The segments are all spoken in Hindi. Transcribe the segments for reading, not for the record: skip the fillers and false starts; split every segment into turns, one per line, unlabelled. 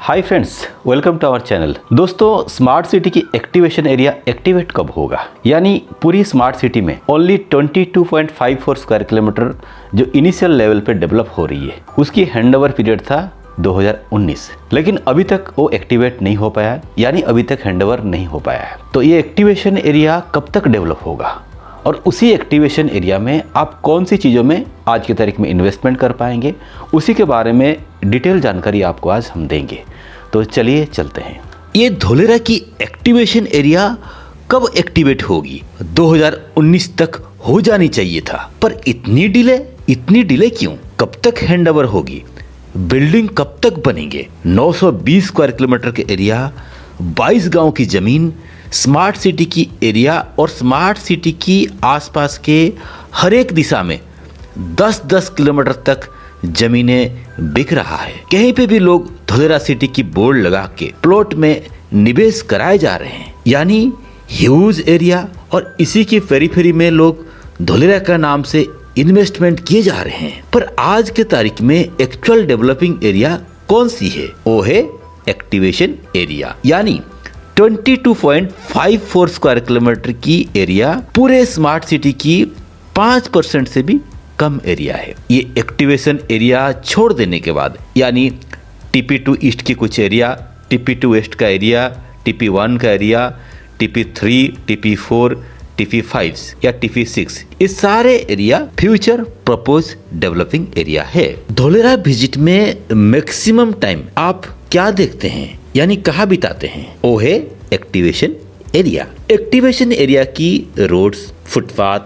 Hi friends, welcome to our channel. दोस्तों, स्मार्ट सिटी की एक्टिवेशन एरिया एक्टिवेट कब होगा? यानी पूरी स्मार्ट सिटी में ओनली 22.54 स्क्वायर किलोमीटर जो इनिशियल लेवल पे डेवलप हो रही है, उसकी हैंडओवर पीरियड था 2019, लेकिन अभी तक वो एक्टिवेट नहीं हो पाया, यानी अभी तक हैंडओवर नहीं हो पाया है। तो ये एक्टिवेशन एरिया कब तक डेवलप होगा और उसी एक्टिवेशन एरिया में आप कौन सी चीज़ों में आज की तारीख में इन्वेस्टमेंट कर पाएंगे, उसी के बारे में डिटेल जानकारी आपको आज हम देंगे। तो चलिए चलते हैं।
ये धोलेरा की एक्टिवेशन एरिया कब एक्टिवेट होगी? 2019 तक हो जानी चाहिए था, पर इतनी डिले क्यों? कब तक हैंडओवर होगी? बिल्डिंग कब तक बनेंगे? 920 स्क्वायर किलोमीटर के एरिया, 22 गांव की जमीन, स्मार्ट सिटी की एरिया और स्मार्ट सिटी की आसपास के हर एक दिशा में 10-10 किलोमीटर तक जमीनें बिक रहा है। कहीं पे भी लोग धोलेरा सिटी की बोर्ड लगा के प्लॉट में निवेश कराए जा रहे हैं, यानी ह्यूज एरिया, और इसी की पेरीफेरी में लोग धोलेरा का नाम से इन्वेस्टमेंट किए जा रहे हैं। पर आज के तारीख में एक्चुअल डेवलपिंग एरिया कौन सी है? वो है एक्टिवेशन एरिया, यानी 22.54 स्क्वायर किलोमीटर की एरिया पूरे स्मार्ट सिटी की 5% से भी कम एरिया है। ये एक्टिवेशन एरिया छोड़ देने के बाद, यानी TP2 ईस्ट की कुछ एरिया, TP2 वेस्ट का एरिया, TP1 का एरिया, TP3, TP4, TP5 या TP6, ये सारे area future propose developing area है। धोलेरा विजिट में मैक्सिमम टाइम आप क्या देखते हैं, यानी कहाँ बिताते हैं? वो है एक्टिवेशन एरिया। एक्टिवेशन एरिया की roads, footpath,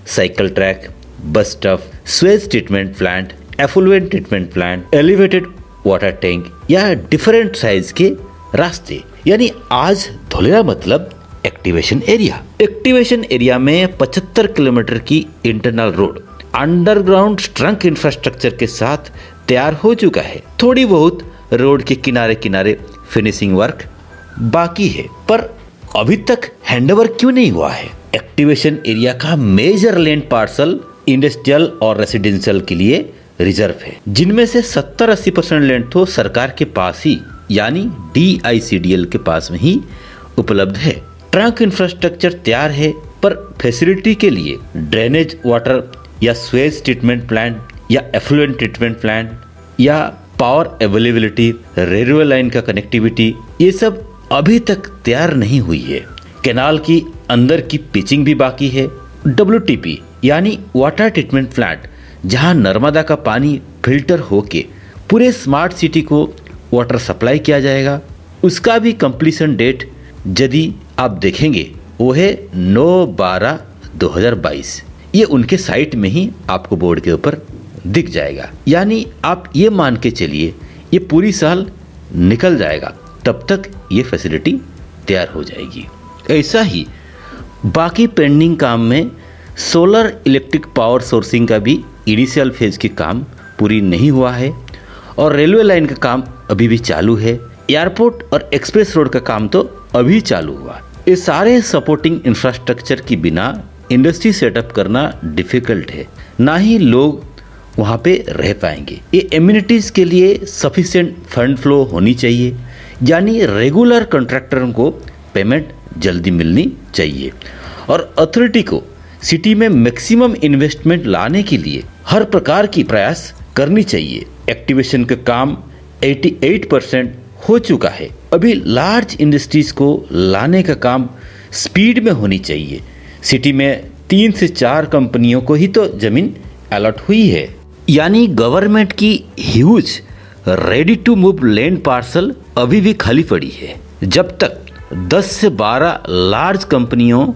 cycle track, bus stop, sewage treatment plant, effluent treatment plant, elevated water tank या डिफरेंट साइज के रास्ते, यानी आज धोलेरा मतलब एक्टिवेशन एरिया। एक्टिवेशन एरिया में 75 किलोमीटर की internal road underground trunk infrastructure के साथ तैयार हो चुका है। थोड़ी बहुत रोड के किनारे किनारे फिनिशिंग वर्क बाकी है, पर अभी तक हैंडओवर क्यों नहीं हुआ है? एक्टिवेशन एरिया का मेजर लैंड पार्सल इंडस्ट्रियल और रेसिडेंशियल के लिए रिजर्व है, जिनमें से 70-80% लैंड तो सरकार के पास ही, यानी DICDL के पास में ही उपलब्ध है। ट्रंक इंफ्रास्ट्रक्चर तैयार है, पर फैसिलिटी के लिए ड्रेनेज वाटर या स्वेज ट्रीटमेंट प्लांट या एफ्लुएंट ट्रीटमेंट प्लांट या पावर अवेलेबिलिटी, रेलवे लाइन का कनेक्टिविटी, ये सब अभी तक तैयार नहीं हुई है। कैनाल की अंदर की पिचिंग भी बाकी है। WTP यानी वाटर ट्रीटमेंट प्लांट, जहां नर्मदा का पानी फिल्टर होके पूरे स्मार्ट सिटी को वाटर सप्लाई किया जाएगा, उसका भी कंप्लीशन डेट यदि आप देखेंगे वो है 9/12/2022। ये उनके साइट में ही आपको बोर्ड के ऊपर दिख जाएगा, यानी आप ये मान के चलिए ये पूरी साल निकल जाएगा, तब तक ये फैसिलिटी तैयार हो जाएगी। ऐसा ही बाकी पेंडिंग काम में सोलर इलेक्ट्रिक पावर सोर्सिंग का भी इनिशियल फेज के काम पूरी नहीं हुआ है, और रेलवे लाइन का काम अभी भी चालू है। एयरपोर्ट और एक्सप्रेस रोड का काम तो अभी चालू हुआ। ये सारे सपोर्टिंग इंफ्रास्ट्रक्चर के बिना इंडस्ट्री सेटअप करना डिफिकल्ट है, ना ही लोग वहाँ पे रह पाएंगे। ये एम्यूनिटीज़ के लिए सफिशिएंट फंड फ्लो होनी चाहिए, यानी रेगुलर कॉन्ट्रैक्टरों को पेमेंट जल्दी मिलनी चाहिए, और अथॉरिटी को सिटी में मैक्सिमम इन्वेस्टमेंट लाने के लिए हर प्रकार की प्रयास करनी चाहिए। एक्टिवेशन का काम 88% हो चुका है। अभी लार्ज इंडस्ट्रीज को लाने का काम स्पीड में होनी चाहिए। सिटी में 3 से 4 कंपनियों को ही तो जमीन अलॉट हुई है, यानी गवर्नमेंट की huge ready to move land parcel अभी भी खाली पड़ी है। जब तक 10 से 12 लार्ज कंपनियों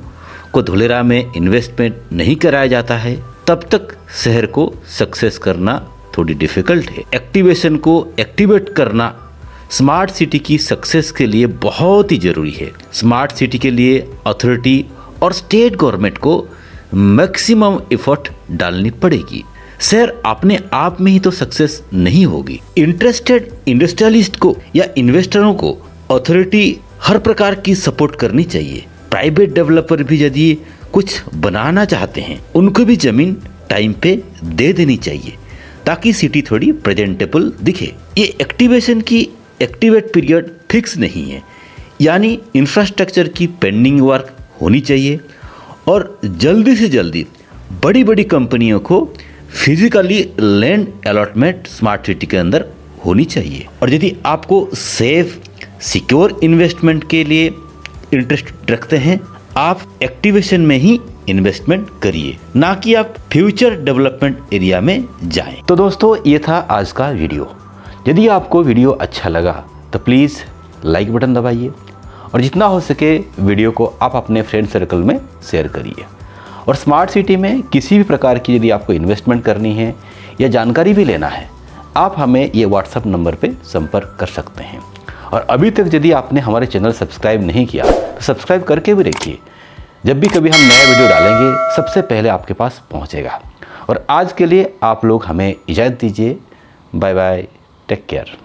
को धोलेरा में इन्वेस्टमेंट नहीं कराया जाता है, तब तक शहर को सक्सेस करना थोड़ी डिफिकल्ट है। एक्टिवेशन को एक्टिवेट करना स्मार्ट सिटी की सक्सेस के लिए बहुत ही जरूरी है। स्मार्ट सिटी के लिए अथॉरिटी और स्टेट गवर्नमेंट को मैक्सिमम एफर्ट डालनी पड़ेगी। शहर अपने आप में ही तो सक्सेस नहीं होगी। इंटरेस्टेड इंडस्ट्रियलिस्ट को या इन्वेस्टरों को अथॉरिटी हर प्रकार की सपोर्ट करनी चाहिए। प्राइवेट डेवलपर भी यदि कुछ बनाना चाहते हैं, उनको भी जमीन टाइम पे दे देनी चाहिए, ताकि सिटी थोड़ी प्रेजेंटेबल दिखे। ये एक्टिवेशन की एक्टिवेट पीरियड फिक्स नहीं है, यानी इंफ्रास्ट्रक्चर की पेंडिंग वर्क होनी चाहिए और जल्दी से जल्दी बड़ी बड़ी कंपनियों को physically land allotment smart city के अंदर होनी चाहिए। और यदि आपको सेफ सिक्योर इन्वेस्टमेंट के लिए इंटरेस्ट रखते हैं, आप एक्टिवेशन में ही इन्वेस्टमेंट करिए, ना कि आप फ्यूचर डेवलपमेंट एरिया में जाएं।
तो दोस्तों, ये था आज का वीडियो। यदि आपको वीडियो अच्छा लगा तो प्लीज़ लाइक बटन दबाइए और जितना हो सके वीडियो को आप अपने फ्रेंड सर्कल में शेयर करिए। और स्मार्ट सिटी में किसी भी प्रकार की यदि आपको इन्वेस्टमेंट करनी है या जानकारी भी लेना है, आप हमें ये व्हाट्सएप नंबर पे संपर्क कर सकते हैं। और अभी तक यदि आपने हमारे चैनल सब्सक्राइब नहीं किया तो सब्सक्राइब करके भी रखिए। जब भी कभी हम नया वीडियो डालेंगे सबसे पहले आपके पास पहुंचेगा। और आज के लिए आप लोग हमें इजाज़त दीजिए। Bye bye, take care.